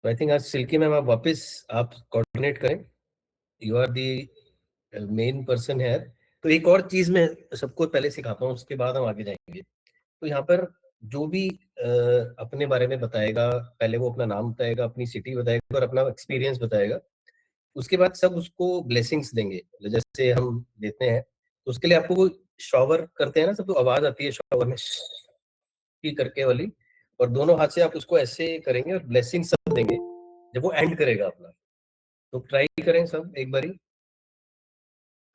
तो I think आज Silky ma'am आप वापस आप कोऑर्डिनेट करें, you are the main person है। तो एक और चीज मैं सबको पहले सिखाता हूँ, उसके बाद हम आगे जाएंगे। तो यहाँ पर जो भी अपने बारे में बताएगा, पहले वो अपना नाम बताएगा, अपनी सिटी बताएगा और अपना एक्सपीरियंस बताएगा। उसके बाद सब उसको ब्लेसिंग्स देंगे, जैसे हम देते हैं। तो उसके लिए आपको वो शॉवर करते हैं ना सब, तो आवाज आती है शॉवर में की करके वाली, और दोनों हाथ से आप उसको ऐसे करेंगे और ब्लेसिंग सब देंगे जब वो एंड करेगा अपना। तो ट्राई करें सब एक बारी,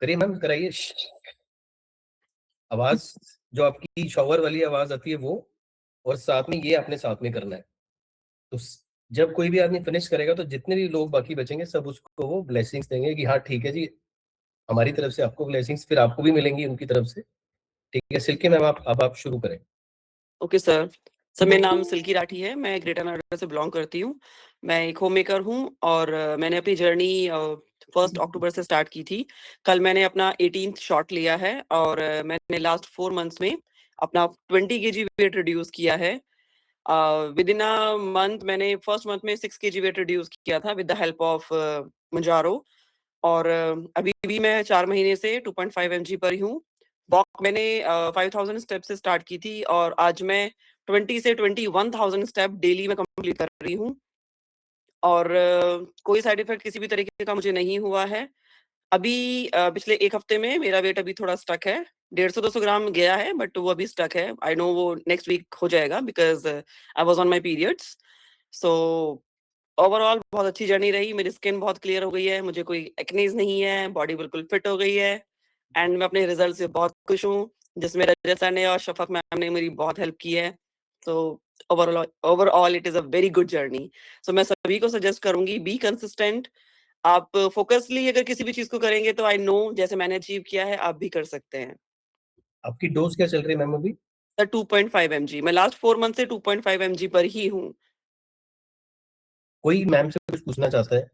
करिए मैम, कराइए। आवाज जो आपकी शॉवर वाली आवाज आती है वो, और साथ में ये अपने साथ में करना है। तो जब कोई भी आदमी फिनिश करेगा तो जितने भी लोग बाकी बचेंगे सब उसको वो ब्लेसिंग्स देंगे कि हाँ ठीक है जी, हमारी तरफ से आपको ब्लेसिंग्स, फिर आपको भी मिलेंगी उनकी तरफ से। ठीक है सिल्की मैम, अब आप शुरू करें। Okay sir. सर मेरा नाम सिल्की राठी है, मैं ग्रेटर नोएडा से बिलोंग करती हूँ। मैं एक होम मेकर हूँ और मैंने अपनी जर्नी 1 अक्टूबर से स्टार्ट की थी। कल मैंने अपना 18th शॉट लिया है और मैंने लास्ट 4 मंथ्स में अपना 20 केजी वेट रिड्यूस किया है। विद इन अ मंथ मैंने फर्स्ट मंथ में 6 केजी वेट रिड्यूस किया था विद द हेल्प ऑफ मंजारो। और अभी भी मैं 4 महीने से 2.5 mg पर ही हूँ। वॉक मैंने 5000 स्टेप से स्टार्ट की थी और आज मैं 20 से 21,000 स्टेप डेली में कंप्लीट कर रही हूँ। और कोई साइड इफेक्ट किसी भी तरीके का मुझे नहीं हुआ है। अभी पिछले 1 हफ्ते में मेरा वेट अभी थोड़ा स्टक है। 150-200 ग्राम गया है बट वो अभी स्टक है। आई नो वो नेक्स्ट वीक हो जाएगा because I was on my periods. So overall बहुत अच्छी जर्नी रही। मेरी स्किन बहुत क्लियर हो गई है, मुझे कोई एक्नेज़ नहीं है, बॉडी बिल्कुल फिट हो गई है एंड मैं अपने रिजल्ट से बहुत खुश हूँ, जिसमें रजत सर ने और शफक मैम ने मेरी बहुत हेल्प की है। So overall it is a very good journey. So मैं सभी को सजेस्ट करूँगी बी कंसिस्टेंट। आप फोकसली अगर किसी भी चीज़ को करेंगे तो आई नो जैसे मैंने अचीव किया है, आप भी कर सकते हैं। आपकी डोज क्या चल रही है मैम अभी? सर 2.5 mg मैं लास्ट 4 मंथ से 2.5 mg पर ही हूँ। कोई मैम से कुछ पूछना चाहता है?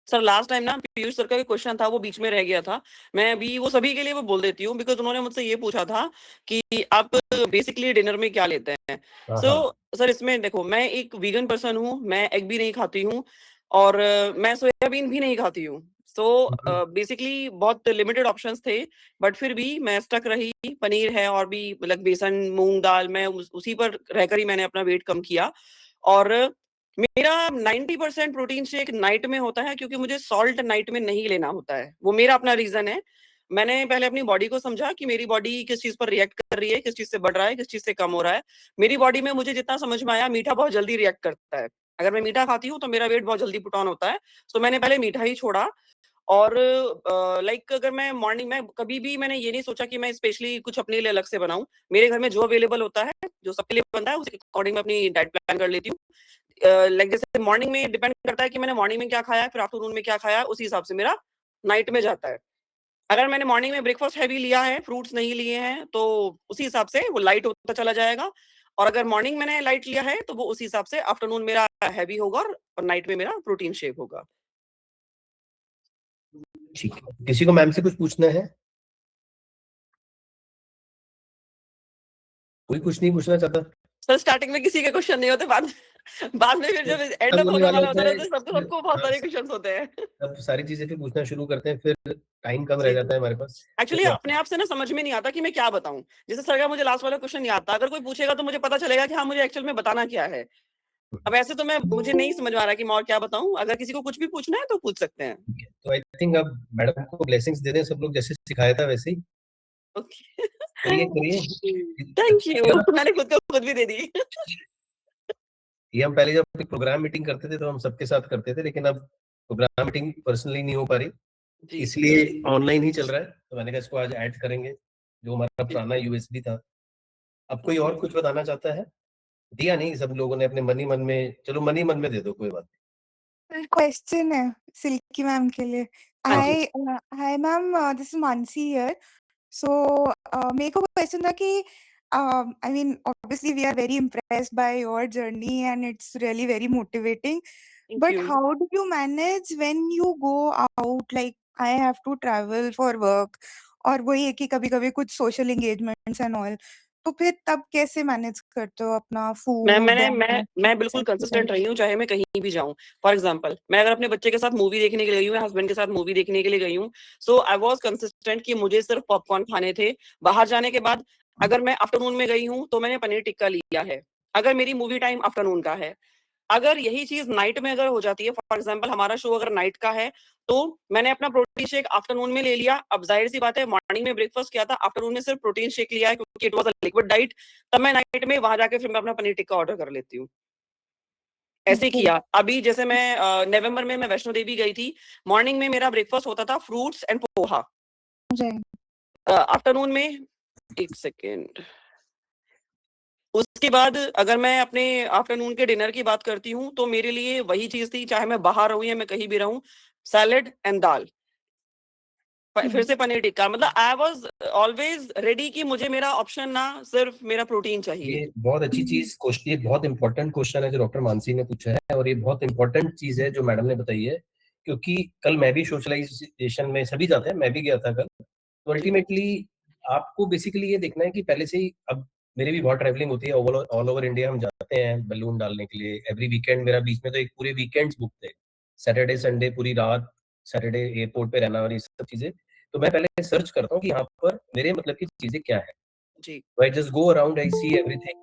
सर लास्ट टाइम ना पीयूष सर का एक क्वेश्चन था वो बीच में रह गया था। मैं अभी वो सभी के लिए वो बोल देती हूँ बिकॉज़ उन्होंने मुझसे ये पूछा था कि आप बेसिकली डिनर में क्या लेते हैं? हाँ, सो हाँ। सर इसमें देखो मैं एक वीगन पर्सन हूँ, मैं एग भी नहीं खाती हूँ और मैं सोयाबीन भी नहीं खाती हूँ। सो बेसिकली बहुत लिमिटेड ऑप्शंस थे बट फिर भी मैं स्टक रही। पनीर है और भी मतलब बेसन, मूँग दाल मैं उसी पर रहकर ही मैंने अपना वेट कम किया और मेरा 90% प्रोटीन शेक नाइट में होता है क्योंकि मुझे सॉल्ट नाइट में नहीं लेना होता है। वो मेरा अपना रीज़न है। मैंने पहले अपनी बॉडी को समझा कि मेरी बॉडी किस चीज़ पर रिएक्ट कर रही है, किस चीज़ से बढ़ रहा है, किस चीज़ से कम हो रहा है। मेरी बॉडी में मुझे जितना समझ में आया मीठा बहुत जल्दी रिएक्ट करता है। अगर मैं मीठा खाती हूँ तो मेरा वेट बहुत जल्दी पुट ऑन होता है। सो मैंने पहले मीठा ही छोड़ा और लाइक अगर मैं मॉर्निंग में कभी भी मैंने ये नहीं सोचा कि मैं स्पेशली कुछ अपने लिए अलग से बनाऊँ। मेरे घर में जो अवेलेबल होता है, जो सबके लिए बनता है उसके अकॉर्डिंग मैं अपनी डाइट प्लान कर लेती हूँ। लाइक जैसे मॉर्निंग में डिपेंड करता है कि मैंने मॉर्निंग में क्या खाया है, फिर आफ्टरनून में क्या खाया है, उसी हिसाब से मेरा नाइट में जाता है। अगर मैंने मॉर्निंग में ब्रेकफास्ट हैवी लिया है, फ्रूट्स नहीं लिए हैं, तो उसी हिसाब से वो लाइट होता चला जाएगा और अगर मॉर्निंग मैंने लाइट लिया है, तो वो उसी हिसाब से आफ्टरनून मेरा हैवी होगा और नाइट में मेरा प्रोटीन शेक होगा। ठीक है, किसी को मैम से कुछ पूछना है? कोई कुछ नहीं पूछना चाहता? सर स्टार्टिंग में किसी के क्वेश्चन नहीं होते, बाद में फिर जब एंड खत्म अप होने होने वाला वाला होता होता है है, ना, तो सबको बहुत हाँ, सारे क्वेश्चंस होते हैं। सब सारी चीजें फिर पूछना शुरू करते हैं, फिर टाइम कम रह जी, जी। जाता है हमारे पास। एक्चुअली कोई बात अपने आप से ना समझ में नहीं आता कि मैं क्या बताऊँ? जैसे सर का मुझे लास्ट वाला क्वेश्चन याद था, अगर कोई पूछेगा तो मुझे पता चलेगा कि हाँ, मुझे एक्चुअल में बताना क्या है। नहीं। अब ऐसे तो मुझे नहीं समझ में आ रहा कि मैं और क्या बताऊँ? अगर किसी को कुछ भी पूछना है तो पूछ सकते हैं। ठीक है, तो आई थिंक अब मैडम को ब्लेसिंग्स दे दें सब लोग, जैसे सिखाया था वैसे ही। ओके। करिए, करिए। थैंक अच्छा यू। लगा? मैंने खुद को खुद भी दे दी। ये हम पहले जब प्रोग्राम मीटिंग करते थे तो हम सबके साथ करते थे, लेकिन अब प्रोग्राम मीटिंग पर्सनली नहीं हो पा रही, जी, इसलिए ऑनलाइन ही चल रहा है। तो मैंने कहा इसको आज ऐड करेंगे, जो हमारा जी। पुराना यूएसबी था। अब कोई ओके। और कुछ बताना चाहता है? दिया नहीं, सब लोगों ने अपने मन ही मन में, चलो मन ही मन में दे दो, कोई बात क्वेश्चन है सिल्की मैम के लिए। हाँ जी। Hi hi ma'am, this is Mansi here. So मेरे को क्वेश्चन था कि I mean obviously we are very impressed by your journey and it's really very motivating, thank but you. How do you manage when you go out, like I have to travel for work और वही है कि कभी कभी कुछ social engagements and all, तो फिर तब कैसे मैनेज करते हो अपना मैं फूड मैंने एंड मैं बिल्कुल कंसिस्टेंट रही हूँ, चाहे मैं कहीं भी जाऊँ। फॉर एग्ज़ाम्पल मैं अगर अपने बच्चे के साथ मूवी देखने के लिए गई हूँ या हस्बैंड के साथ मूवी देखने के लिए गई हूँ, सो आई वाज़ कंसिस्टेंट कि मुझे सिर्फ पॉपकॉर्न खाने थे। बाहर जाने के बाद अगर मैं आफ्टरनून में गई हूँ, तो मैंने पनीर टिक्का लिया है, अगर मेरी मूवी टाइम आफ्टरनून का है। अगर यही चीज़ नाइट में अगर हो जाती है, फॉर एग्ज़ाम्पल हमारा शो अगर नाइट का है, तो मैंने अपना प्रोटीन शेक आफ्टरनून में ले लिया। अब ज़ाहिर-सी बात है मॉर्निंग में ब्रेकफ़ास्ट किया था, आफ्टरनून में सिर्फ प्रोटीन शेक लिया है क्योंकि it was a liquid diet. तब मैं नाइट में वहाँ जाके फिर मैं अपना पनीर टिक्का ऑर्डर कर लेती हूँ। ऐसे ओके। किया। अभी जैसे मैं नवंबर में मैं वैष्णो देवी गई थी, मॉर्निंग में मेरा ब्रेकफ़ास्ट होता था फ्रूट्स एंड पोहा। जी। आफ्टरनून में 1 सेकंड। उसके बाद अगर मैं अपने आफ्टरनून के डिनर की बात करती हूँ, तो मेरे लिए वही चीज़ थी, चाहे मैं बाहर रहूँ या मैं कहीं भी रहूँ, सैलेड एंड दाल। फिर से पनीर टिक्का, मतलब आई वाज़ ऑलवेज़ रेडी कि मुझे मेरा ऑप्शन ना सिर्फ मेरा प्रोटीन चाहिए। ये बहुत अच्छी चीज क्वेश्चन, ये बहुत इंपॉर्टेंट क्वेश्चन है जो डॉक्टर मानसी ने पूछा है, और ये बहुत इंपॉर्टेंट चीज है जो मैडम ने बताई है, क्योंकि कल मैं भी सोशलाइजेशन में सभी जाते हैं, मैं भी गया था कल। तो जी, अल्टीमेटली आपको बेसिकली ये देखना है कि पहले से ही, अब मेरी भी बहुत ट्रैवलिंग होती है, ऑल ओवर इंडिया हम जाते हैं बलून डालने के लिए एवरी वीकेंड। मेरा बीच में तो एक पूरे वीकेंड्स बुक थे, सैटरडे संडे पूरी रात, सैटरडे एयरपोर्ट पे रहना और ये सब चीजें। तो मैं पहले सर्च करता हूँ कि यहाँ पर मेरे मतलब की चीजें क्या है। जी, I just go around, I see everything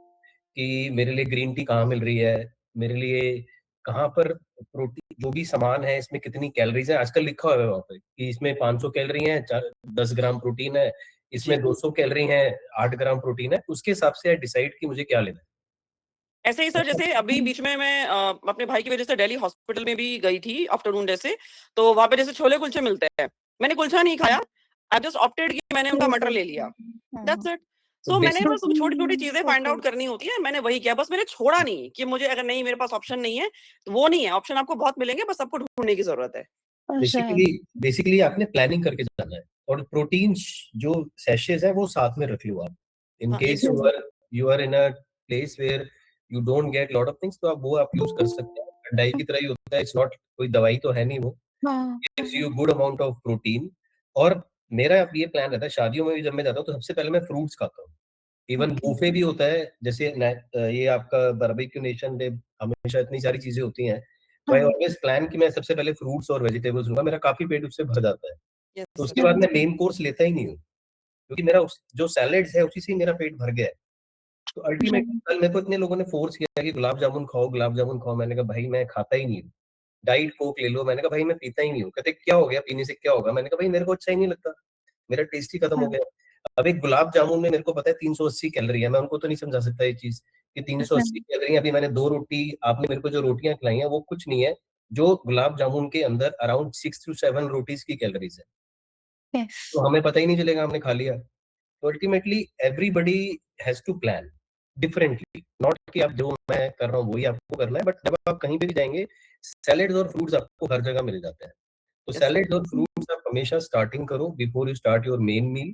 कि मेरे लिए ग्रीन टी कहाँ मिल रही है, मेरे लिए कहाँ पर प्रोटीन, जो भी सामान है इसमें कितनी कैलोरीज है, आजकल लिखा हुआ है वहाँ पे कि इसमें 500 कैलोरी है, 10 ग्राम प्रोटीन है, इसमें जी। 200 कैलोरी है, 8 ग्राम प्रोटीन है। उसके हिसाब से आई डिसाइड कि मुझे क्या लेना ऐसे ही है। सर जैसे अभी बीच में मैं अपने भाई की वज़ह से दिल्ली हॉस्पिटल में भी गई थी आफ्टरनून जैसे, तो वहाँ पे जैसे छोले-कुलचे मिलते हैं। मैंने कुलचा नहीं खाया, आई जस्ट ऑप्टेड कि मैंने उनका मटर ले लिया। दैट्स हाँ। इट। तो सो मैंने बेसिक बस छोटी-छोटी प्रोटीन चीज़ें फाइंड ओके। आउट करनी होती है, मैंने वही किया। बस मैंने छोड़ा नहीं कि मुझे अगर नहीं मेरे पास ऑप्शन नहीं है, तो वो नहीं है, ऑप्शन आपको बहुत मिलेंगे, बस आपको ढूँढने की ज़रूरत है। Basically right. बेसिकली आपने प्लानिंग करके जाना है, और प्रोटीन जो सैशेज हैं वो साथ में रख लो आप, इन हाँ, case exactly. You are in a place where you don't get lot of things, तो आप वो आप यूज कर सकते हैं। ठंडाई की तरह ही होता है, इट्स नॉट कोई दवाई तो है नहीं वो, हाँ। Gives you good amount of protein. और मेरा अब ये प्लान रहता है, शादियों में भी जब मैं जाता हूँ तो सबसे पहले मैं फ्रूट्स खाता हूँ। Even okay. बूफे भी होता है, जैसे ये आपका बारबेक्यू नेशन डे, हमेशा इतनी सारी चीजें होती हैं, तो आई हाँ। ऑलवेज प्लान कि मैं सबसे पहले फ्रूट्स और वेजिटेबल्स लूंगा, मेरा काफी पेट उससे भर जाता है। तो यस उसके सर। बाद मैं मेन कोर्स लेता ही नहीं हूँ, क्योंकि मेरा जो सैलेड्स है उसी से ही मेरा पेट भर गया है। तो अल्टीमेटली कल मेरे को इतने लोगों ने फोर्स किया कि गुलाब जामुन खाओ, गुलाब जामुन खाओ, मैंने कहा भाई मैं खाता ही नहीं हूँ। डाइट कोक ले लो, मैंने कहा भाई मैं पीता ही नहीं हूँ। कहते क्या हो गया, पीने से क्या होगा, मैंने कहा भाई मेरे को अच्छा ही नहीं लगता, मेरा टेस्ट ही खत्म हो गया। अब एक गुलाब जामुन में मेरे को पता है 380 कैलोरी है, मैं उनको तो नहीं समझा सकता ये चीज कि 380 कैलोरी है। अभी मैंने 2 रोटी, आपने मेरे को जो रोटियां खिलाई हैं वो कुछ नहीं है, जो गुलाब जामुन के अंदर अराउंड 6 to 7 रोटीज की कैलोरीज है, यस। तो हमें पता ही नहीं चलेगा हमने खा लिया। तो ultimately everybody has to plan differently, not कि आप जो मैं कर रहा हूँ वही आपको करना है, बट जब आप कहीं पे भी जाएंगे, सैलेड्स और फ्रूट्स आपको हर जगह मिल जाते हैं। तो यस सर। सैलेड्स और फ्रूट्स आप हमेशा स्टार्टिंग करो before you start your main meal.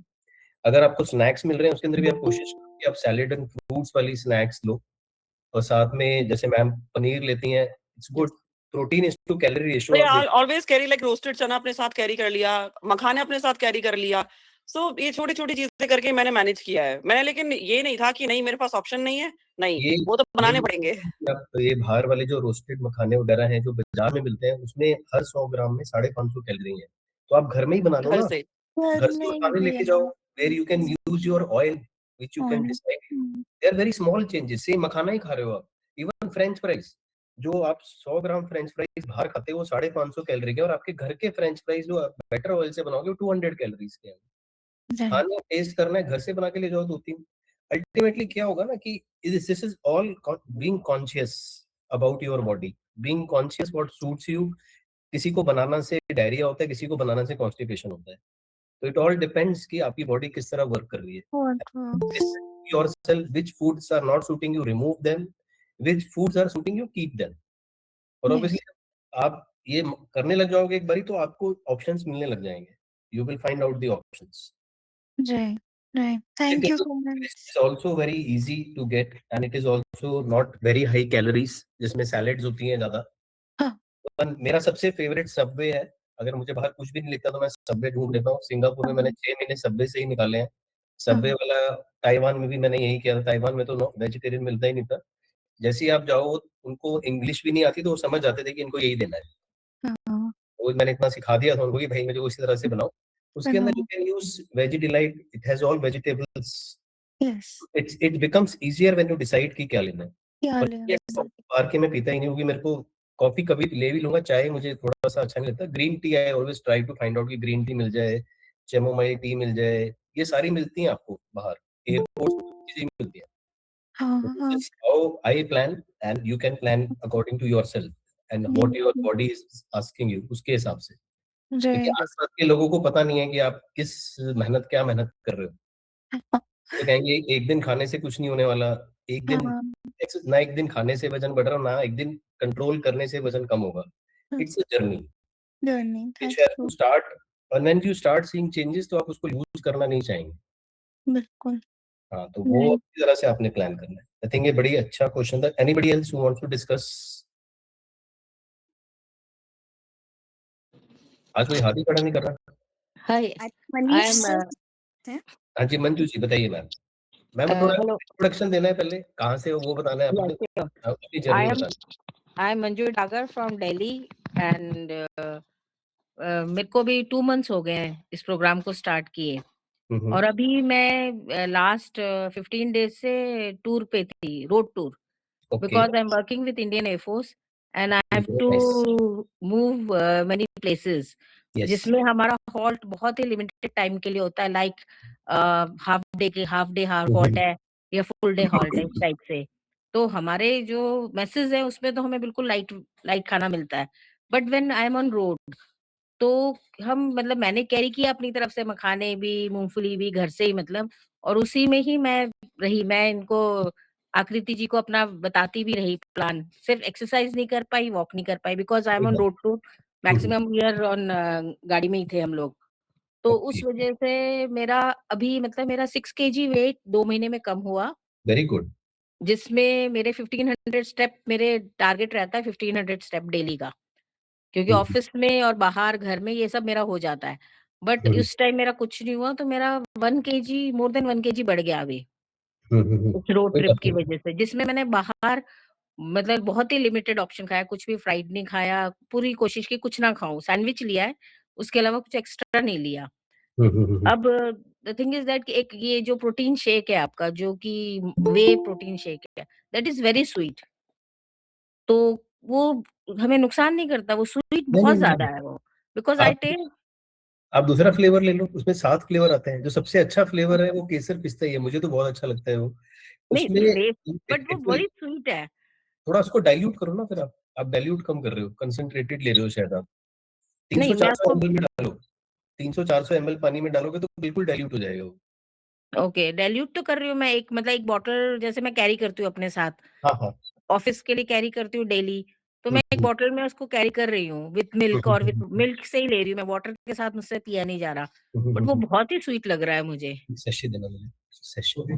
अगर आपको स्नैक्स मिल रहे हैं उसके अंदर भी आप कोशिश करो कि आप सैलेड एंड फ्रूट्स वाली स्नैक्स लो, और साथ में जैसे मैम पनीर लेती हैं, it's yes. Good, protein is to calorie ratio तो आप आई देख। ऑलवेज़ कैरी लाइक रोस्टेड चना अपने साथ कैरी कर लिया, मखाने अपने साथ कैरी कर लिया। सो ये छोटी-छोटी चीज़ें करके मैंने मैनेज किया है। मैंने लेकिन ये नहीं था कि नहीं मेरे पास ऑप्शन नहीं है, नहीं, ये वो तो ये बनाने जो पड़ेंगे आप ये बाहर वाले जो रोस्टेड मखाने वगैरह हैं जो बाजार में मिलते हैं, उसमें हर 100 ग्राम में 550 कैलोरी है। तो आप घर में ही बना लो घर ना, से। घर घर से में मखाने भी लेके है। जाओ, where you can use your oil which you हाँ। Can decide. They are very small changes, same makhana ही खा रहे हो आप। इवन फ्रेंच फ्राइज, जो आप 100 ग्राम फ्रेंच फ्राइज बाहर खाते हो वो 550 कैलोरी के, और आपके घर के फ्रेंच फ्राइज जो आप बेटर ऑयल से बनाओगे वो 200 कैलोरीज के हैं। राइट। खाना टेस्ट करना है, घर से बना के ले जाओ 2-3। अल्टीमेटली क्या होगा ना कि this is all being conscious about your body, being conscious what suits you. किसी को बनाना से डायरिया होता है, किसी को बनाना से कॉन्स्टिपेशन होता है। तो इट ऑल डिपेंड्स कि आपकी बॉडी किस तरह वर्क कर रही है। What works. Listen to yourself, which foods are not suiting you, remove them, which foods are suiting you, keep them। और यस। ऑब्वियसली आप ये करने लग जाओगे एक बारी, तो आपको ऑप्शंस मिलने लग जाएंगे, you will find out the options. Right. Right. It thank you is so it much. is also very easy to get, and it is also not very high calories, जिसमें सैलेड्स होती हैं ज़्यादा। हाँ। पर मेरा सबसे फेवरेट सबवे है, अगर मुझे बाहर कुछ भी नहीं लिखता तो मैं सबवे ढूँढ लेता हूँ। सिंगापुर में मैंने 6 महीने सबवे से ही निकाले हैं। सबवे वाला ताइवान में भी मैंने यही किया था। ताइवान में तो वेजिटेरियन मिलता ही नहीं था। जैसे ही आप जाओ, उनको इंग्लिश भी नहीं आती, तो वो समझ जाते थे कि इनको यही देना है। वो मैंने इतना सिखा दिया था उनको कि भाई मुझे इसी तरह से बनाओ। उसके अंदर you can use veggie delight, it has all vegetables. It becomes easier when you decide कि क्या लेना है। और ये बार के मैं पीता ही नहीं हूँ, कि मेरे को कॉफी कभी ले भी लूंगा, चाय मुझे थोड़ा सा अच्छा नहीं लगता। Green tea I always try to find out कि ग्रीन टी मिल जाए, चेमोमाइल टी मिल जाए, ये सारी मिलती हैं आपको बाहर, एयरपोर्ट चीजें मिलती हैं। This is how I plan, and you can plan according to yourself and what your body is asking you, उसके हिसाब से। क्योंकि आसपास के लोगों को पता नहीं है कि आप क्या मेहनत कर रहे हो। तो कहेंगे एक दिन खाने से कुछ नहीं होने वाला, एक दिन खाने से वजन बढ़ रहा, ना एक दिन कंट्रोल करने से वजन कम होगा। It's a journey which you have to start, and when you start seeing changes तो आप उसको यूज करना नहीं चाहेंगे। बिल्कुल। हाँ, तो वो अच्छी तरह से आपने प्लान करना है। आई थिंक ये बड़ी अच्छा क्वेश्चन था। Anybody else who wants to discuss? आज कोई हाथ ही खड़ा नहीं कर रहा। Hi, मनीष I'm हाँ जी, मंजू जी बताइए मैम। मैम थोड़ा hello. इंट्रोडक्शन देना है पहले, कहाँ से हो वो बताना है, Yeah, अपने sure. अपनी जर्नी I am बताना I'm Manju Dagar from Delhi and मेरे को भी 2 months हो गए हैं इस प्रोग्राम को स्टार्ट किए। है। और अभी मैं लास्ट 15 डेज से टूर पे थी, road tour, okay, because I am working with Indian air force and I have Very to nice. Move many places, yes, जिसमें हमारा हॉल्ट बहुत ही लिमिटेड टाइम के लिए होता है, लाइक हाफ डे हॉल्ट है या फुल डे हॉल्ट है, इस टाइप से। तो हमारे जो मैसेज है उसमें तो हमें बिल्कुल लाइट लाइट खाना मिलता है, but when I am on road तो हम मतलब मैंने कैरी किया अपनी तरफ से मखाने भी, मूंगफली भी घर से ही, मतलब, और उसी में ही मैं रही। मैं इनको आकृति जी को अपना बताती भी रही प्लान, सिर्फ एक्सरसाइज नहीं कर पाई, वॉक नहीं कर पाई, because I am on road too, maximum year on गाड़ी में ही थे हम लोग। तो ओके, उस वजह से मेरा अभी मतलब मेरा 6 kg वेट 2 महीने में कम हुआ, वेरी गुड। जिसमें मेरे 1500 स्टेप मेरे टारगेट रहता है, 1500 स्टेप डेली का, क्योंकि ऑफिस में और बाहर घर में ये सब मेरा हो जाता है। बट इस टाइम मेरा कुछ नहीं हुआ, तो मेरा 1 kg, मोर देन 1 kg बढ़ गया अभी उस रोड कोई ट्रिप बात की नहीं। वजह से, जिसमें मैंने बाहर मतलब बहुत ही लिमिटेड ऑप्शन खाया, कुछ भी फ्राइड नहीं खाया, पूरी कोशिश की कुछ ना खाऊं, सैंडविच लिया है, उसके अलावा कुछ एक्स्ट्रा नहीं लिया। अब द थिंग इज दैट एक ये जो प्रोटीन शेक है आपका, जो कि वे प्रोटीन शेक है, दैट इज वेरी स्वीट, तो वो हमें नुकसान नहीं करता, वो स्वीट नहीं बहुत नहीं ज्यादा नहीं, है वो, बिकॉज आई आप टेक। आप दूसरा फ्लेवर ले लो, उसमें 7 फ्लेवर आते हैं। जो सबसे अच्छा फ्लेवर है वो केसर पिस्ता ही है, मुझे तो बहुत अच्छा लगता है वो। नहीं उसमें बट वो बड़ी स्वीट है। थोड़ा उसको डाइल्यूट करो ना, फिर आप डाइल्यूट कम कर रहे हो, कंसंट्रेटेड ले रहे हो शायद आप। नहीं, मैं 300-400 आपको ml में डालो, 300-400 ml पानी में डालोगे तो बिल्कुल डाइल्यूट हो जाएगा वो। ओके डाइल्यूट तो कर रही हूँ मैं, एक मतलब एक बॉटल जैसे मैं कैरी करती हूँ अपने साथ, हाँ हाँ। ऑफिस के लिए कैरी करती हूँ डेली, तो मैं एक बॉटल में उसको कैरी कर रही हूँ विथ मिल्क, और विथ मिल्क से ही ले रही हूँ मैं, वाटर के साथ मुझसे पिया नहीं जा रहा, बट वो बहुत ही स्वीट लग रहा है मुझे। सेशे देना मुझे, सेशे।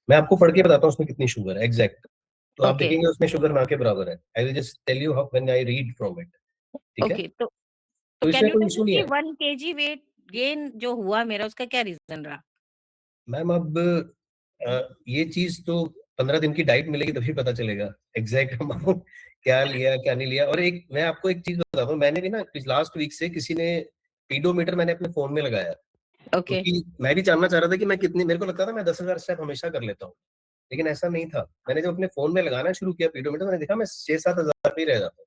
मैं आपको पढ़ के बताता हूँ उसमें कितनी शुगर है एग्जैक्ट, तो आप ओके देखेंगे उसमें शुगर ना के बराबर है। I will just tell you how when I read from it, ठीक है? ओके, तो तो कैन इसमें यू कोई टेल इशू मी नहीं कि है 1 kg वेट गेन जो हुआ मेरा, उसका क्या रीजन रहा? मैम। अब ये चीज तो 15 दिन की डाइट मिलेगी तभी पता चलेगा एग्जैक्ट अमाउंट क्या लिया क्या नहीं लिया। और एक मैं आपको एक चीज बताता हूँ, मैंने भी ना लास्ट वीक से किसी ने पीडोमीटर मैंने अपने फोन में लगाया, ओके क्योंकि मैं भी जानना चाह रहा था कि मैं कितनी, मेरे को लगता था मैं 10,000 स्टेप हमेशा कर लेता हूँ, लेकिन ऐसा नहीं था। मैंने जब अपने फोन में लगाना शुरू किया पीडोमीटर, मैंने देखा मैं 6-7 हजार पे ही रह जाता हूँ।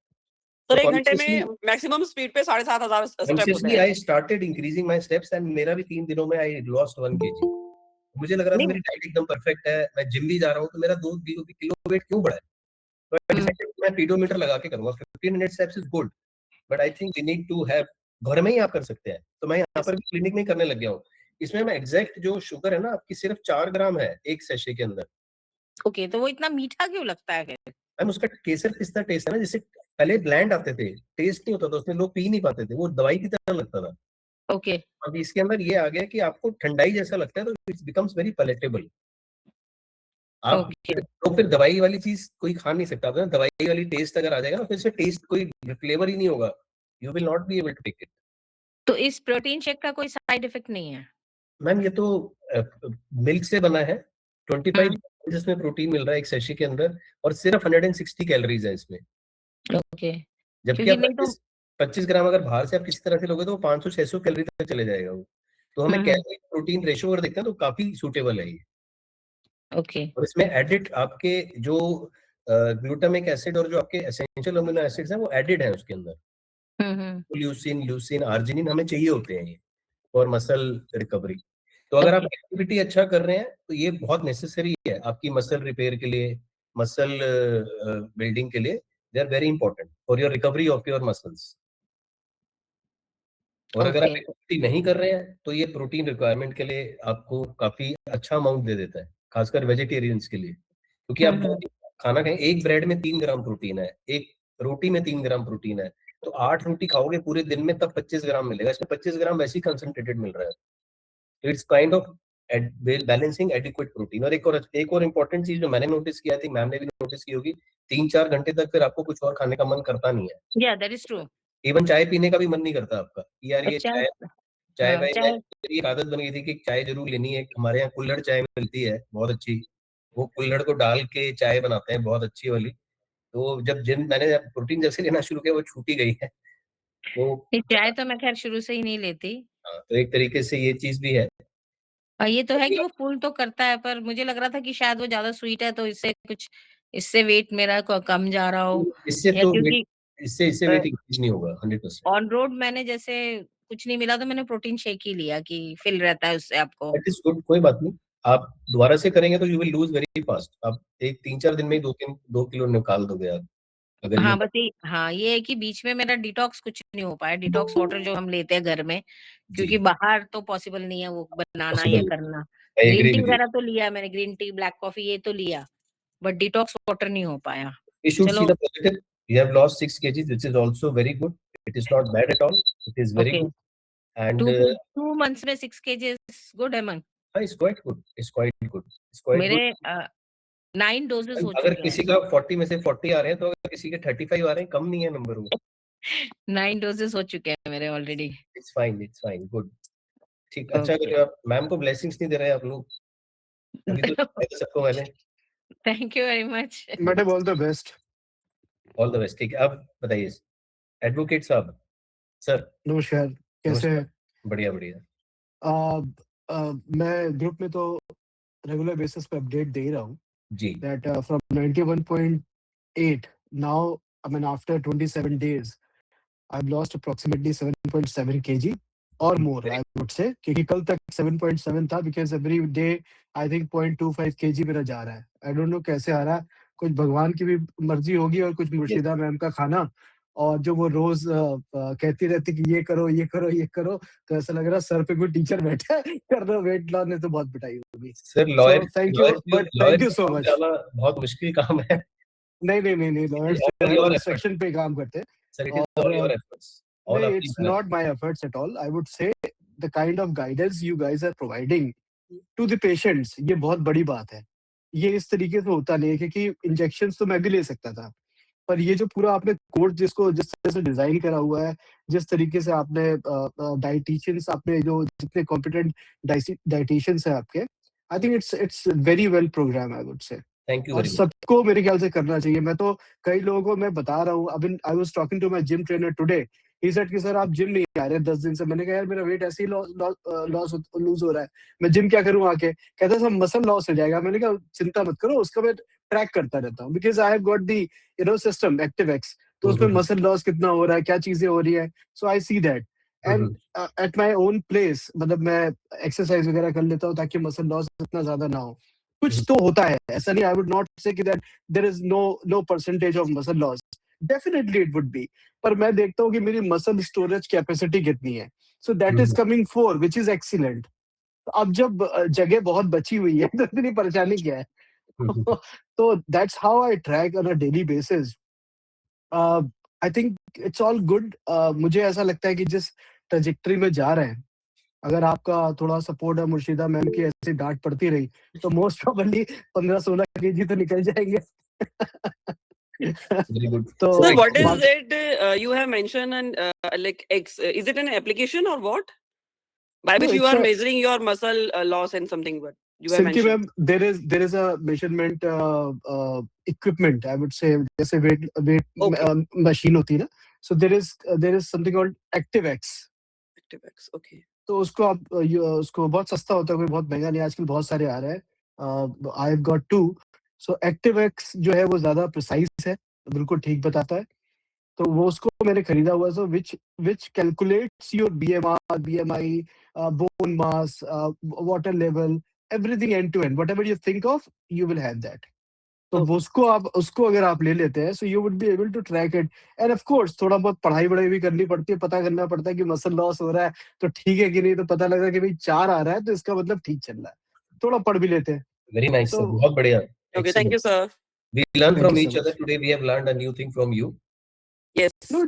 सर तो 1 घंटे में मैक्सिमम स्पीड पे 7,500 स्टेप होते कॉन्शियसली हैं। I started increasing my steps and मेरा भी 3 दिनों में आई लॉस्ट 1 kg। मुझे लग रहा था नहीं मेरी डाइट एकदम परफेक्ट है, मैं जिम भी जा रहा हूँ, तो मेरा 2 किलो वेट क्यों बढ़ा है? तो I decided कि मैं पीडोमीटर लगा के करूंगा। 1500 steps is good, but I think we need to have, घर में ही आप कर सकते हैं। तो मैं यहाँ पर भी क्लिनिक में करने लग गया हूँ। इसमें मैं एग्जैक्ट जो शुगर है ना आपकी सिर्फ 4 ग्राम है एक सेशे के अंदर। ओके, तो वो इतना मीठा क्यों लगता है फिर? मैम उसका केसर पिस्ता टेस्ट है ना, जैसे पहले ब्लैंड आते थे, टेस्ट नहीं होता था उसमें, लोग पी नहीं पाते थे, वो दवाई की तरह लगता था। ओके अब इसके अंदर ये आ गया कि आपको ठंडाई जैसा लगता है, तो इट्स बिकम्स वेरी पैलेटेबल। आप ओके तो फिर दवाई वाली चीज कोई खा नहीं सकता था, दवाई वाली टेस्ट अगर आ जाएगा ना, फिर से टेस्ट कोई फ्लेवर ही नहीं होगा, you will not be able to take it. तो इस प्रोटीन शेक का कोई साइड इफेक्ट नहीं है? मैम ये तो मिल्क से बना है, 25 जिसमें प्रोटीन मिल रहा है एक सेशे के अंदर, और सिर्फ 160 कैलोरीज है इसमें। ओके, जबकि क्योंकि आप नहीं तो 25 ग्राम अगर बाहर से आप किसी तरह से लोगे तो 500-600 कैलोरी तक चले जाएगा वो। तो हमें कैलोरी प्रोटीन रेशियो अगर देखते हैं तो काफी सूटेबल है ये। ओके, और इसमें एडिड आपके जो ग्लूटामिक एसिड और जो आपके एसेंशियल अमीनो एसिड्स हैं वो एडिड है उसके अंदर। ल्यूसिन, ल्यूसिन, आर्जिनिन हमें चाहिए होते हैं ये फॉर मसल रिकवरी। तो अगर आप ओके, एक्टिविटी अच्छा कर रहे हैं तो ये बहुत नेसेसरी है आपकी मसल रिपेयर के लिए, मसल बिल्डिंग के लिए। They are very important for your recovery of your muscles. और अगर आप ओके, एक्टिविटी नहीं कर रहे हैं तो ये प्रोटीन रिक्वायरमेंट के लिए आपको काफी अच्छा अमाउंट दे देता है, खासकर वेजिटेरियंस के लिए। क्योंकि आप खाना खाएं, एक ब्रेड में 3 ग्राम प्रोटीन है, एक रोटी में 3 ग्राम प्रोटीन है, तो 8 रोटी खाओगे पूरे दिन में तब 25 ग्राम मिलेगा। इसमें 25 ग्राम वैसे ही कंसंट्रेटेड मिल रहा है। तो it's kind of balancing adequate protein. और एक और इंपॉर्टेंट चीज जो मैंने नोटिस किया थी, मैम ने भी नोटिस की होगी, 3-4 घंटे तक फिर आपको कुछ और खाने का मन करता नहीं है। या दैट इज ट्रू। इवन चाय पीने का भी मन नहीं करता आपका कि यार ये चाय, चाय वाय, चाय मेरी एक आदत बन गई थी कि चाय जरूर लेनी है। हमारे यहाँ कुल्हड़ चाय मिलती है बहुत अच्छी, वो कुल्हड़ को डाल के चाय बनाते हैं बहुत अच्छी वाली। तो मैंने प्रोटीन जब से लेना शुरू किया वो छूट ही गई है वो। नहीं, चाय तो मैं खैर शुरू से ही नहीं लेती। हाँ, तो एक तरीके से ये चीज भी है। ये तो है कि वो फूल तो करता है, पर मुझे लग रहा था कि शायद वो ज़्यादा स्वीट है तो इससे वेट मेरा कम जा रहा हो, इससे या तो क्योंकि इससे वेट इंक्रीज नहीं होगा 100%। ऑन रोड मैंने जैसे कुछ नहीं मिला तो मैंने प्रोटीन शेक ही लिया कि फिल रहता है उससे आपको। दैट इज गुड, कोई बात नहीं। आप दोबारा से करेंगे तो you will lose very fast. आप एक 3-4 दिन में ही 2 किलो निकाल दोगे आप, अगर ये ये है कि बीच में मेरा डिटॉक्स कुछ नहीं हो पाया। डिटॉक्स वाटर जो हम लेते हैं घर में, जी क्योंकि बाहर तो पॉसिबल नहीं है वो बनाना या पॉसिबल, करना। I green agree tea with you. वगैरह तो लिया मैंने, ग्रीन टी, ब्लैक कॉफी ये तो लिया, बट डिटॉक्स वाटर नहीं हो पाया। You should see चलो, the positive. You have lost 6 kgs, which is also very good. It is not bad at all. It is very okay, good. And 2 months में 6 KG is good Hemant. it's quite good. It's quite good. It's quite मेरे good. 9 doses हो अगर चुके हैं। किसी का 40 में से 40 आ रहे हैं तो अगर किसी के 35 आ रहे हैं, कम नहीं है नंबर वो। 9 डोजेस हो चुके हैं मेरे already. It's fine. It's fine. Good. ठीक, अच्छा कर ओके। रहे हो आप। मैम को ब्लेसिंग्स नहीं दे रहे हैं आप लोग। अभी तो दिखाया था सबको मैंने। Thank you very much. Madam all the best. All the best. ठीक है, अब बताइए एडवोकेट साहब। सर नमस्कार, कैसे नमस्कार। हैं? बढ़िया बढ़िया। मैं ग्रुप में तो रेगुलर बेसिस पे अपडेट दे ही रहा हूँ जी that from 91.8 now, I mean after 27 days I've lost approximately 7.7 kg or more, I would say, क्योंकि कल तक 7.7 था, because every day I think 0.25 kg मेरा जा रहा है। I don't know कैसे आ रहा है, कुछ भगवान की भी मर्जी होगी और कुछ मुर्शिदा मैम का खाना, और जो वो रोज कहती रहती कि ये करो ये करो ये करो, तो ऐसा लग रहा है सर पे कोई टीचर बैठा है कर रहा वेट लॉस ने तो बहुत पिटाई होगी। Sir, So thank you, but thank you so much. बहुत मुश्किल काम है। नहीं, लॉयर्स जो है इंस्ट्रक्शन पे काम करते हैं। Sir, it is all your efforts. No, All it's not my efforts at all. I would say the kind of guidance you guys are providing to the patients, ये बहुत बड़ी बात है। ये इस तरीके से होता नहीं है, क्योंकि इंजेक्शंस तो मैं भी ले सकता था, पर ये जो पूरा आपने कोर्स जिस तरह से डिजाइन करा हुआ है, जिस तरीके से आपने डाइटिशियंस, आपने जो जितने कॉम्पिटेंट डाइटिशियंस हैं आपके, I think it's very well programme, I would से। Thank you और very much. सबको मेरे ख्याल से करना चाहिए। मैं तो कई लोगों को मैं बता रहा हूँ, अभी I was talking to my gym trainer today, he said कि सर आप जिम नहीं आ रहे 10 दिन से। मैंने कहा यार मेरा वेट ऐसे ही लूज हो रहा है, मैं जिम क्या करूँ आके? कहता सब मसल लॉस हो जाएगा। मैंने कहा चिंता मत करो, उसका मैं ट्रैक करता रहता हूँ, because I have got the system active x, तो उसमें मसल लॉस कितना हो रहा है, क्या चीजें हो रही है, so I see that. And at my own place, मतलब मैं एक्सरसाइज वगैरह कर लेता हूँ ताकि मसल लॉस इतना ज्यादा ना हो। कुछ तो होता है, ऐसा नहीं, आई वुड नॉट से कि that there is no percentage of muscle loss, definitely it would be, पर मैं देखता हूँ कि मेरी मसल स्टोरेज कैपेसिटी कितनी है, so that is coming 4, which is excellent. अब जब जगह बहुत बची हुई है तो इतनी परेशानी क्या है? तो that's how I track on a daily basis. I think it's all good. मुझे ऐसा लगता है कि जिस ट्रेजेक्टरी में जा रहे हैं, अगर आपका थोड़ा सपोर्ट है, मुर्शिदा मैम की ऐसी डांट पड़ती रही, तो मोस्ट प्रोबेबली 15-16 केजी तो निकल जाएंगे। Very good. तो Sir, what is बाकी it you have mentioned, and like is it an application or what? By No, which you it's are a measuring your muscle loss and something what you have Silky mentioned. ma'am, there is a measurement equipment, I would say, जैसे weight Okay. machine होती है ना, so there is something called ActiveX. ActiveX. Okay. तो उसको आप उसको बहुत सस्ता होता है, कोई बहुत महंगा नहीं, आजकल बहुत सारे आ रहे हैं। I have got 2। So active-x जो है वो ज़्यादा प्रिसाइज़ है, बिल्कुल ठीक बताता है। तो वो उसको मैंने खरीदा हुआ है, so which calculates your BMR, BMI, bone mass, water level, everything end to end, whatever you think of, you will have that. तो वो Okay. उसको अगर आप ले लेते हैं, so you would be able to track it. And of course थोड़ा बहुत पढ़ाई-वढ़ाई भी करनी पड़ती है, पता करना पड़ता है कि मसल लॉस हो रहा है, तो ठीक है कि नहीं, तो पता लगा कि भई 4 आ रहा है, तो इसका मतलब ठीक चल रहा है। थोड़ा पढ़ भी लेते हैं। Very nice, sir. तो बहुत बढ़िया. Okay. Thank you, Excellent. sir. We learn thank from you so each other much. today. We have learned a new thing from you. Yes. No,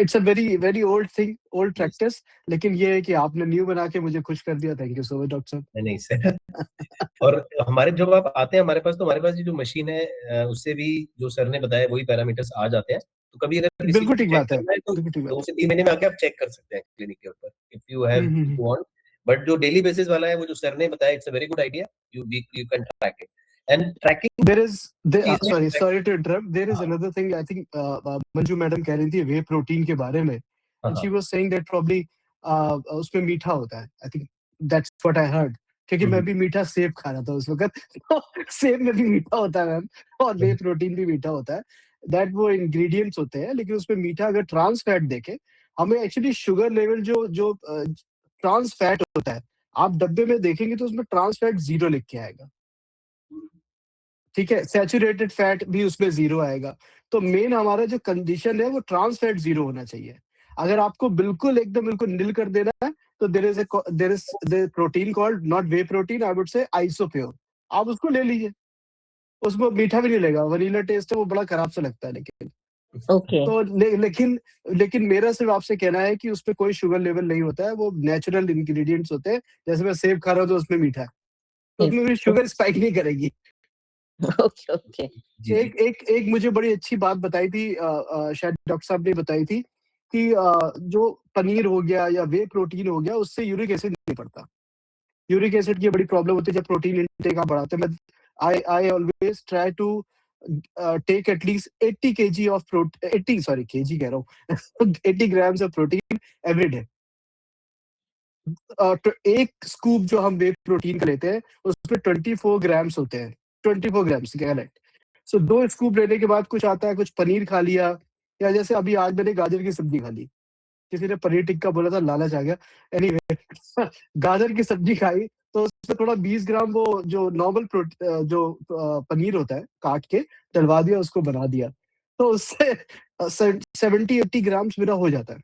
it's a very old thing, old Yes. Practice, लेकिन ये है कि आपने new बना के मुझे खुश कर दिया। Thank you so much doctor साहब। नहीं सर. और हमारे जब आप आते हैं हमारे पास, तो हमारे पास ये जो मशीन है, उससे भी जो सर ने बताया वही पैरामीटर्स आ जाते हैं. तो कभी अगर किसी बिल्कुल को ठीक चेक बात है, करना है तो बिल्कुल ठीक 2 बात से 3 महीने में आके आप चेक कर सकते हैं क्लिनिक के ऊपर, इफ यू हैव है। वांट. बट जो डेली बेसिस वाला है, वो जो सर ने बताया, it's a very good idea. You can track it and tracking There is चीजें sorry to interrupt. There is हाँ another thing. I think Manju madam कह रही थी वे प्रोटीन के बारे में, हाँ and she हाँ. was saying that probably उसमें मीठा होता है। I think that's what I heard. क्योंकि मैं भी मीठा सेब खा रहा था उस वक्त। तो सेब में भी मीठा होता है मैम, और वे प्रोटीन भी मीठा होता है। दैट वो इंग्रेडिएंट्स होते हैं, लेकिन उसमें मीठा अगर ट्रांस फैट देखें, हमें एक्चुअली शुगर लेवल जो जो ट्रांस फैट होता है, आप डब्बे में देखेंगे तो उसमें ट्रांस फैट 0 लिख के आएगा। ठीक है, सैचुरेटेड फैट भी उसमें 0 आएगा। तो मेन हमारा जो कंडीशन है वो ट्रांस फैट 0 होना चाहिए। अगर आपको बिल्कुल एकदम बिल्कुल निल कर देना है, तो there is the protein called not whey protein, I would say Isopure. आप उसको ले लीजिए, उसमें मीठा भी नहीं लगेगा, वनीला टेस्ट है, वो बड़ा खराब सा लगता है लेकिन। ओके। तो लेकिन मेरा सिर्फ आपसे कहना है कि उसपे कोई शुगर लेवल नहीं होता है, वो नेचुरल इंग्रेडिएंट्स होते हैं। जैसे मैं सेब खा रहा हूँ तो उसमें मीठा है, तो उसमें भी शुगर स्पाइक नहीं करेगी। Okay, okay. जी जी. एक मुझे बड़ी अच्छी बात बताई थी, शायद डॉक्टर साहब ने बताई थी कि जो पनीर हो गया या वे प्रोटीन हो गया, उससे यूरिक एसिड नहीं बढ़ता। यूरिक एसिड की बड़ी प्रॉब्लम होती है जब प्रोटीन इंटेक आप बढ़ाते हैं। I always try to take at least 80 KG of 80 sorry KG कह रहा हूँ 80 grams of protein every day. तो एक स्कूप जो हम वे प्रोटीन का लेते हैं, उसमें 24 ग्राम्स होते हैं। 24 ग्राम्स, करेक्ट। सो 2 स्कूप लेने के बाद कुछ आता है, कुछ पनीर खा लिया, या जैसे अभी आज मैंने गाजर की सब्जी खा ली। किसी ने पनीर टिक्का बोला था, लालच आ गया। एनीवे गाजर की सब्जी खाई, तो उसमें थोड़ा 20 ग्राम वो जो नॉर्मल पनीर होता है, काट के डलवा दिया, उसको बना दिया। तो उससे 70-80 ग्राम्स मेरा हो जाता है।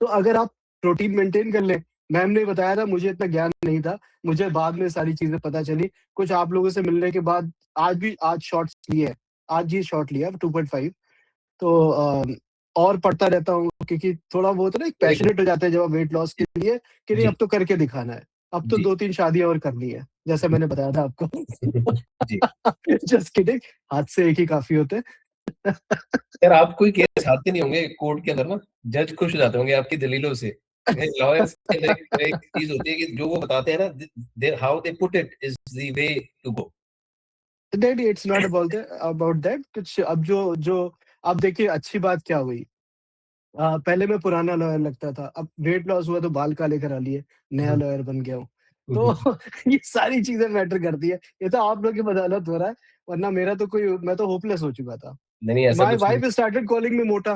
तो अगर आप प्रोटीन मेंटेन कर लें, मैम ने बताया था, मुझे इतना ज्ञान नहीं था, मुझे बाद में सारी चीज़ें पता चली। कुछ आप लोगों से मिलने के बाद आज शॉट्स लिए हैं, आज ही शॉट लिया 2.5। तो और पढ़ता रहता हूँ, क्योंकि थोड़ा बहुत ना एक वेरी गुड. पैशनेट हो जाते हैं जब आप वेट लॉस के लिए, कि नहीं जी अब तो करके दिखाना है। अब तो जी. 2-3 शादियाँ और करनी है, जैसा मैंने बताया था आपको। जी. जस्ट किडिंग, हाथ से एक ही काफ़ी होते हैं। सर, आप कोई केस हारते नहीं होंगे कोर्ट के अंदर ना, जज खुश हो जाते होंगे आपकी दलीलों से. लॉयर्स के अंदर एक चीज होती है कि जो वो बताते हैं ना, how they put it is the way to go. नहीं, इट्स नॉट अबाउट दैट। कुछ अब जो अब देखिए, अच्छी बात क्या हुई, पहले मैं पुराना लॉयर लगता था, अब वेट लॉस हुआ तो बाल काले करा लिए, नया लॉयर बन गया हूँ। तो ये सारी चीजें मैटर करती है। ये तो आप लोग की बदौलत हो रहा है, वरना मेरा तो मैं तो होपलेस हो चुका था। नहीं ऐसा माय कुछ नहीं. वाइफ स्टार्टेड कॉलिंग मी मोटा,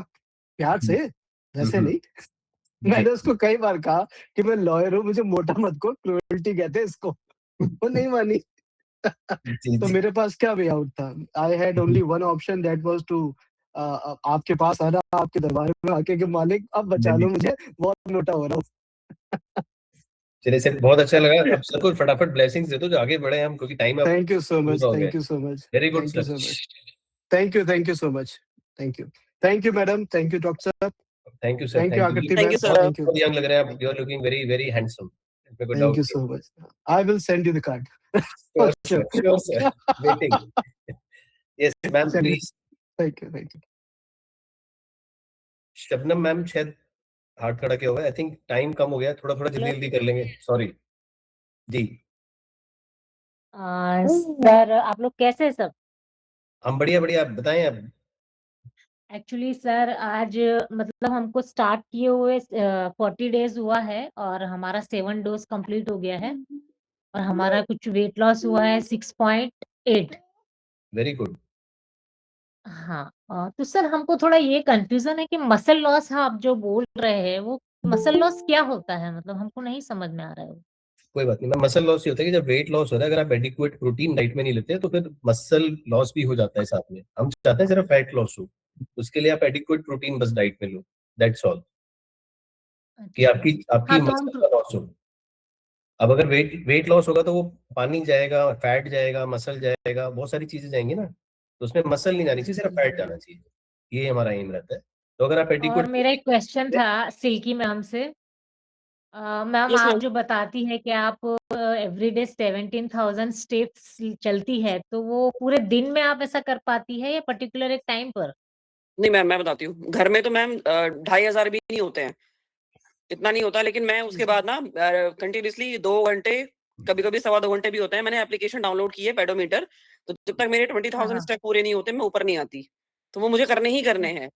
प्यार से, वैसे हम्म, नहीं। जी. मैंने उसको कई बार कहा कि मैं लॉयर हूँ, मुझे मोटा मत को, क्रुएल्टी कहते हैं इसको। वो नहीं मानी। जी तो जी. मेरे पास क्या वे आउट था? I had only one option, that was to आपके पास आना, आपके दरबार में आके कि मालिक अब बचा लो मुझे, बहुत मोटा हो रहा हूँ। चलिए सर, बहुत अच्छा लगा. अब सर को फटाफट ब्लेसिंग्स दे दो जो आगे बढ़े हम, क्योंकि टाइम अब थैंक यू सो मच, पूरा हो गया थैंक है. You so much, very good thank you sir. So much, thank you so much, thank you madam, thank you doctor साहब, thank you sir. Thank you thank you. Akriti Thank ma'am, you, sir. बहुत thank you, बहुत young लग रहे हैं आप. You are looking very very handsome. इसमें कोई thank doubt you नहीं. So much. I will send you the card. Sure sir, sure sir. Waiting. Yes ma'am, चलिए, please. Thank you. Shabnam ma'am शायद हाथ खड़ा किया हुआ है। आई थिंक टाइम कम हो गया, थोड़ा जल्दी कर लेंगे। सॉरी जी। सर आप लोग कैसे हैं सब? हम बढ़िया, आप बताएं आप। एक्चुअली सर आज मतलब हमको स्टार्ट किए हुए 40 डेज हुआ है और हमारा 7 डोज कंप्लीट हो गया है और हमारा कुछ वेट लॉस हुआ है 6.8। Very good. हाँ तो सर हमको थोड़ा ये कंफ्यूजन है कि मसल लॉस आप जो बोल रहे हैं वो मसल लॉस क्या होता है, मतलब हमको नहीं समझ में आ रहा है वो। कोई बात नहीं, मसल लॉस ये होता है कि जब वेट लॉस होता है, अगर आप एडिक्वेट प्रोटीन डाइट में नहीं लेते तो फिर मसल लॉस भी हो जाता है साथ में। हम चाहते हैं सिर्फ फैट लॉस हो, उसके लिए आप एडिक्वेट प्रोटीन बस डाइट में लो, दैट्स ऑल, कि अच्छा आपकी आपकी हाँ तो मसल हम का लॉस हो। अब अगर वेट लॉस होगा तो वो पानी जाएगा, फैट जाएगा, मसल जाएगा, बहुत सारी चीजें जाएंगी ना, तो उसमें मसल नहीं जानी चाहिए, सिर्फ फैट जाना चाहिए। ये हमारा एम रहता है। तो अगर आप और एडिक्वेट मेरा एक क्वेश्चन था सिल्की मैम से। मैम यस आप मैम। जो बताती है कि आप एवरीडे 17,000 स्टेप्स चलती है तो वो पूरे दिन में आप ऐसा कर पाती है या पर्टिकुलर एक टाइम पर? नहीं मैम, मैं बताती हूँ। घर में तो मैम 2,500 भी नहीं होते हैं, इतना नहीं होता। लेकिन मैं उसके बाद ना कंटिन्यूअसली 2 घंटे, कभी-कभी 2.25 घंटे भी होते हैं। मैंने एप्लीकेशन डाउनलोड की है पेडोमीटर, तो जब तक मेरे 20,000 हाँ स्टेप पूरे नहीं होते, मैं ऊपर नहीं आती। तो वो मुझे करने ही करने हैं।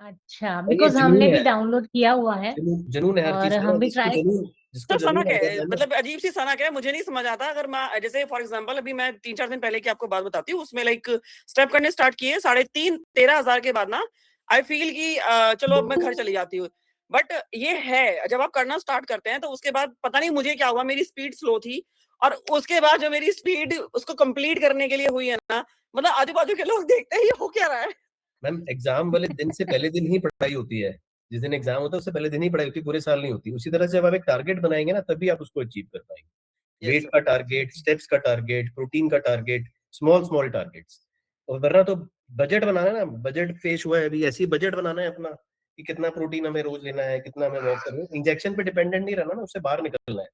अच्छा ये बिकॉज हमने जुनून भी है, डाउनलोड किया हुआ है जुनून है हर और चीज का। हम भी जिसको ट्राई। जुनून जिसको सर जुनून सनक आ है, जाता है ना। मतलब अजीब सी सनक है, मुझे नहीं समझ आता। अगर मैं जैसे फॉर एग्जांपल अभी मैं 3-4 दिन पहले की आपको बात बताती हूँ, उसमें लाइक स्टेप करने स्टार्ट किए 13,500 के बाद ना आई फील कि चलो अब मैं घर चली जाती हूँ। बट ये है, जब आप करना स्टार्ट करते हैं तो उसके बाद पता नहीं मुझे क्या हुआ, मेरी स्पीड स्लो थी और उसके बाद जो मेरी स्पीड उसको कंप्लीट करने के लिए हुई है ना, मतलब आजू बाजू के लोग देखते हैं ये हो क्या रहा है। मैम एग्जाम वाले दिन से पहले दिन ही पढ़ाई होती है। जिस दिन एग्जाम होता है उससे पहले दिन ही पढ़ाई होती है, पूरे साल नहीं होती। उसी तरह से जब आप एक टारगेट बनाएंगे ना, तभी आप उसको अचीव कर पाएंगे। Yes wait sir. का टारगेट, स्टेप्स का टारगेट, प्रोटीन का टारगेट, स्मॉल स्मॉल टारगेट्स। और वरना तो बजट बनाना है ना, बजट पेश हुआ है अभी, ऐसे ही बजट बनाना है अपना कि कितना प्रोटीन हमें रोज लेना है, कितना हमें वॉक करना है। इंजेक्शन पे डिपेंडेंट नहीं रहना ना, उससे बाहर निकलना है।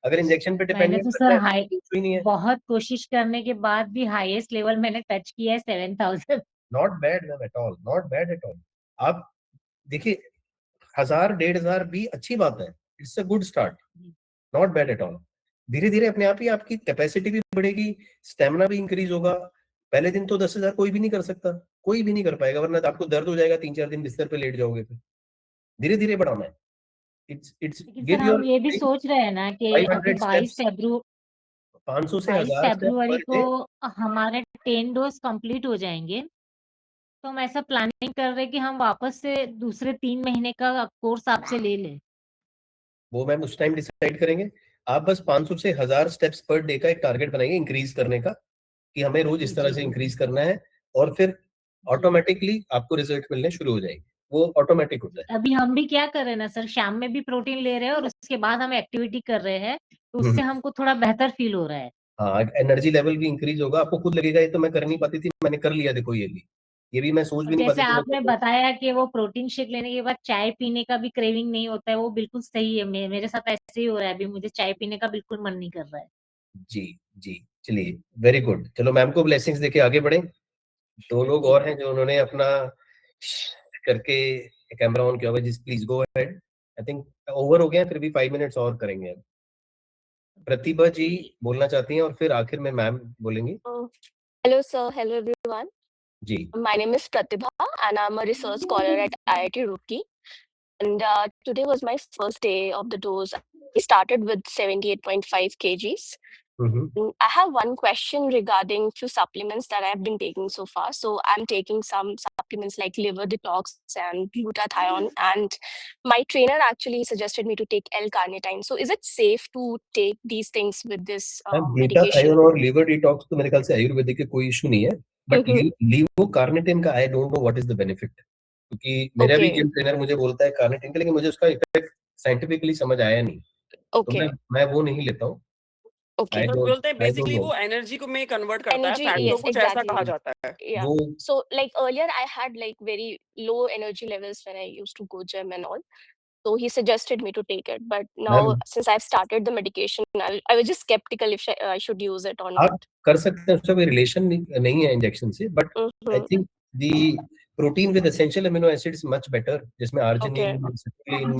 अगर इंजेक्शन पे मैंने डिपेंडेंट तो रहना सर है हाई तो कुछ भी नहीं है। बहुत कोशिश करने के बाद भी हाईएस्ट लेवल मैंने टच किया है 7,000। Not bad ma'am at all, not bad at all. आप देखिए, 1000 1500 भी अच्छी बात है, it's a good start, not bad at all. धीरे धीरे अपने आप ही आपकी कैपेसिटी भी बढ़ेगी, स्टेमिना भी इंक्रीज होगा। पहले दिन तो 10,000 कोई भी नहीं कर सकता, कोई भी नहीं कर पाएगा, वरना तो आपको दर्द हो जाएगा, 3-4 दिन बिस्तर पे लेट जाओगे। फिर धीरे धीरे बढ़ाना है। इट्स लेकिन सर गिव हम योर ये भी सोच रहे हैं ना कि अभी 500 स्टेप्स, 500 से 22 1000 स्टेप फरवरी पर को डे। हमारे 10 डोज कंप्लीट हो जाएंगे। तो हम ऐसा प्लानिंग कर रहे हैं कि हम वापस से दूसरे 3 महीने का कोर्स आपसे ले लें। वो मैम उस टाइम डिसाइड करेंगे। आप बस 500 से 1000 स्टेप्स पर डे का एक टारगेट बनाएंगे इंक्रीज करने का, कि हमें रोज जी इस तरह जी से इंक्रीज करना है। और फिर जी ऑटोमेटिकली आपको रिजल्ट मिलने शुरू हो जाएंगे, वो ऑटोमेटिक होता जी। है। अभी हम भी क्या कर रहे हैं ना सर, शाम में भी प्रोटीन ले रहे हैं और उसके बाद हम एक्टिविटी कर रहे हैं, तो हम्म। उससे हमको थोड़ा बेहतर फील हो रहा है। हाँ, एनर्जी लेवल भी इंक्रीज होगा, आपको खुद लगेगा ये तो मैं कर नहीं पाती थी, मैंने कर लिया, देखो ये भी मैं सोच और भी नहीं जैसे पाती थी मैं आपने कर लूं। बताया कि वो प्रोटीन शेक लेने के बाद चाय पीने का भी क्रेविंग नहीं होता है, वो बिल्कुल सही है। मेरे साथ ऐसे ही हो रहा है, अभी मुझे चाय पीने का बिल्कुल मन नहीं कर रहा है। जी जी, चलिए वेरी गुड। चलो मैम को ब्लेसिंग्स देके आगे बढ़े। 2 लोग जी और हैं जो उन्होंने अपना करके कैमरा ऑन किया हुआ है। जी please go ahead. I think over हो गया है, फिर भी 5 मिनट्स और करेंगे। प्रतिभा जी बोलना चाहती हैं और फिर आखिर में मैम बोलेंगी। Oh, hello, sir. Hello, everyone. जी। My name is Pratibha, and I'm a research scholar at IIT Roorkee. And today was my first day of the dose. I started with 78.5 kgs. Hmm. I have one question regarding few supplements that I have been taking so far. So I'm taking some supplements like liver detox and glutathione, and my trainer actually suggested me to take L-carnitine. So is it safe to take these things with this ma'am medication? Glutathione और liver detox तो मेरे ख्याल से आयुर्वेदिक के कोई issue नहीं है, but Mm-hmm. लीवो carnitine का I don't know what is the benefit. क्योंकि मेरा भी Okay. जिम ट्रेनर मुझे बोलता है कार्निटिन का, लेकिन मुझे उसका इफेक्ट साइंटिफिकली समझ आया नहीं, तो Okay. मैं वो नहीं लेता हूँ। Okay. सर बोलते हैं आई डोंट बेसिकली नो वो एनर्जी को में कन्वर्ट करता है, Energy, फैट को yes, कुछ ऐसा exactly. कहा जाता है। Yeah. वो So like earlier I had like very low energy levels when I used to go gym and all. So he suggested me to take it. But now ma'am since I've started the medication, I was just skeptical if I should use it or आप not. कर सकते हैं, उसका कोई relation नहीं है injection से, but I Mm-hmm. Think the protein with essential amino acids much better, जिसमें Okay. आर्जिनिन, सिट्रुलिन,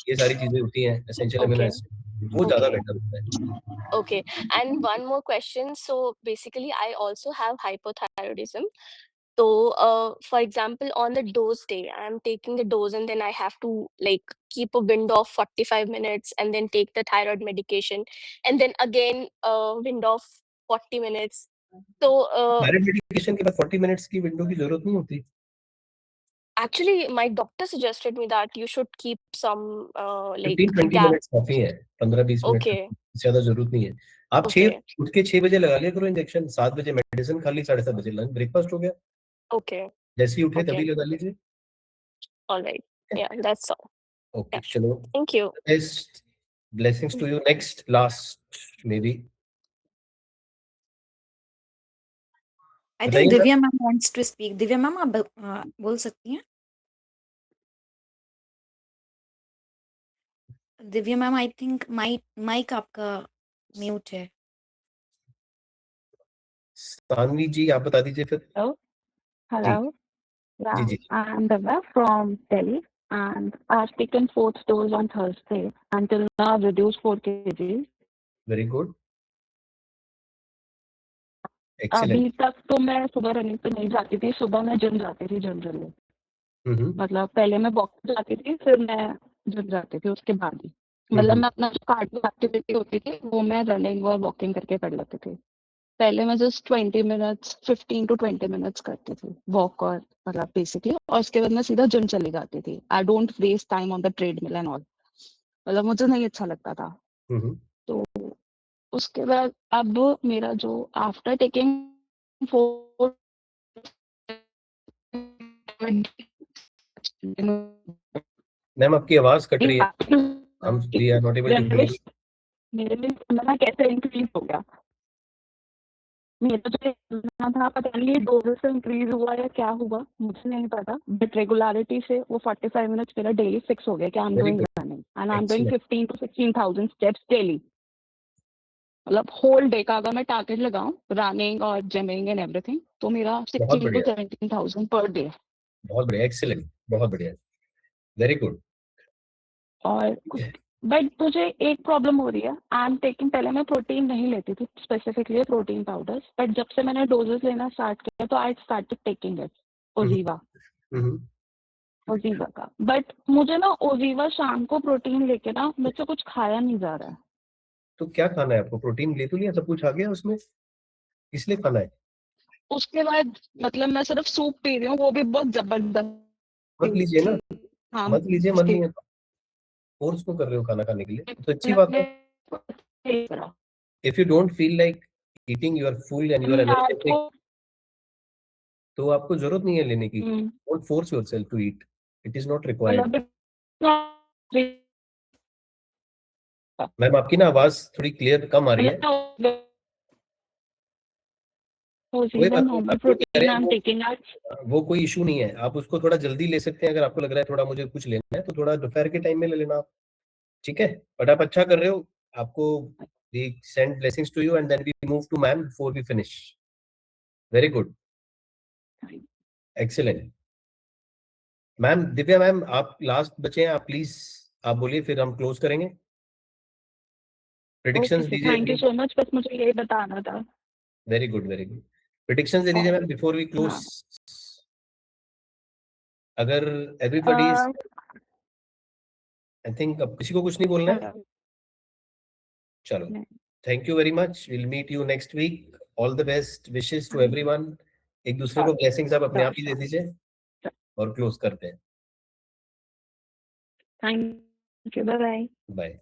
ये सारी चीजें होती हैं एसेंशियल अमीनो Okay. एसिड, वो ज्यादा Okay. बेटर होता है। Okay. And one more question. So basically, I also have hypothyroidism. So, for example, on the dose day, I'm taking the dose and then I have to like keep a window of 45 minutes and then take the thyroid medication and then again a window of 40 minutes. So, thyroid medication के बाद 40 minutes की window की जरूरत नहीं होती। actually, my doctor suggested me that you should keep some like 15-20 gap. Minutes काफी है, 15-20 minute Okay. ज्यादा जरूरत नहीं है। आप Okay. उठ के 6 बजे लगा लिया करो इंजेक्शन, 7 बजे मेडिसिन खा ली, 7:30 बजे लंच ब्रेकफास्ट हो गया, Okay. जैसे ही उठे Okay. तभी लगा लीजिए। All right. Yeah, that's all. Okay, Yeah. चलो, Thank you. Best blessings to you. Next last maybe I think बताइए ना। Divya ma'am wants to speak. Divya ma'am आप बोल सकती हैं। Divya ma'am I think mic आपका म्यूट है। सानवी जी आप बता दीजिए फिर। Hello. जी Hello. Yeah, जी जी I'm Divya from Delhi, and I've taken 4th dose on Thursday. Until now, I've reduced 4 kg. Very good, excellent. अभी तक तो मैं सुबह रनिंग पे नहीं जाती थी, सुबह मैं जिम जाती थी जनरली। मतलब पहले मैं वॉक पे जाती थी, फिर मैं जिम जाती थी उसके बाद ही। मतलब मैं अपना जो कार्डियो एक्टिविटी होती थी वो मैं रनिंग और वॉकिंग करके कर लेती थी। पहले मैं जस्ट 20 मिनट्स 15 to 20 मिनट्स करती थी वॉक और मतलब बेसिकली, और उसके बाद मैं सीधा जिम चली जाती थी। I don't waste time on the treadmill and all, मतलब मुझे नहीं अच्छा लगता था। तो उसके बाद अब मेरा जो आफ्टर टेकिंग 4 मैम आपकी आवाज कट रही है, हम we are not able to hear you. मेरे में स्टेमिना कैसे इंक्रीज हो गया? मेरा जो स्टेमिना था पता नहीं डोजेस से इंक्रीज हुआ या क्या हुआ, मुझे नहीं पता, बट रेगुलरिटी से वो 45 मिनट्स मेरा डेली फिक्स हो गया कि I am Very doing good. Running and I am doing 15 to 16,000 steps daily. मतलब होल डे का अगर मैं टारगेट लगाऊं रनिंग और जिमिंग एंड एवरीथिंग तो मेरा 16 to 17,000 पर डे। बहुत बढ़िया, एक्सीलेंट, बहुत बढ़िया, वेरी गुड। और बट मुझे एक प्रॉब्लम हो रही है, आई एम टेकिंग, पहले मैं प्रोटीन नहीं लेती थी स्पेसिफिकली प्रोटीन पाउडर्स, बट जब से मैंने डोजेस लेना स्टार्ट किया तो I started taking it Oziva का। बट मुझे ना ओजीवा शाम को प्रोटीन लेके ना मुझसे कुछ खाया नहीं जा रहा है। तो क्या खाना है आपको? प्रोटीन ले तो लिया, सब कुछ आ गया उसमें, इसलिए खाना है? उसके बाद मतलब मैं सिर्फ सूप पी रही हूँ, वो भी बहुत जबरदस्त। मत लीजिए ना, हाँ, मत लीजिए, मन नहीं है तो फोर्स को कर रहे हो खाना खाने के लिए, तो अच्छी बात है। If you don't feel like eating, you are full and you are energetic, तो आपको जरूरत नहीं है लेने की। Don't force yourself to eat, it is not required. Ma'am आपकी ना आवाज थोड़ी क्लियर कम आ रही है। कोई बात नहीं, आप जो कह रहे हैं वो कोई इशू नहीं है, आप उसको थोड़ा जल्दी ले सकते हैं। अगर आपको लग रहा है थोड़ा मुझे कुछ लेना है तो थोड़ा दोपहर के टाइम में ले लेना आप, ठीक है? बट आप अच्छा कर रहे हो। आपको we send blessings to you and then we move to ma'am before we finish. Very good, excellent. Ma'am Divya ma'am आप लास्ट बचे हैं, आप प्लीज आप बोलिए, फिर हम क्लोज करेंगे। प्रेडिक्शंस दीजिए। थैंक यू सो मच, बस मुझे यही बताना था। Very good, very good. Predictions दे दीजिए मैम बिफोर वी क्लोज। अगर एवरीबॉडी इज, आई थिंक अब किसी को कुछ नहीं बोलना है। चलो, thank you very much, will meet you next week. All the best wishes to everyone. एक दूसरे को ब्लेसिंग्स आप अपने आप ही दे दीजिए और क्लोज करते हैं। Thank you, bye bye. Bye.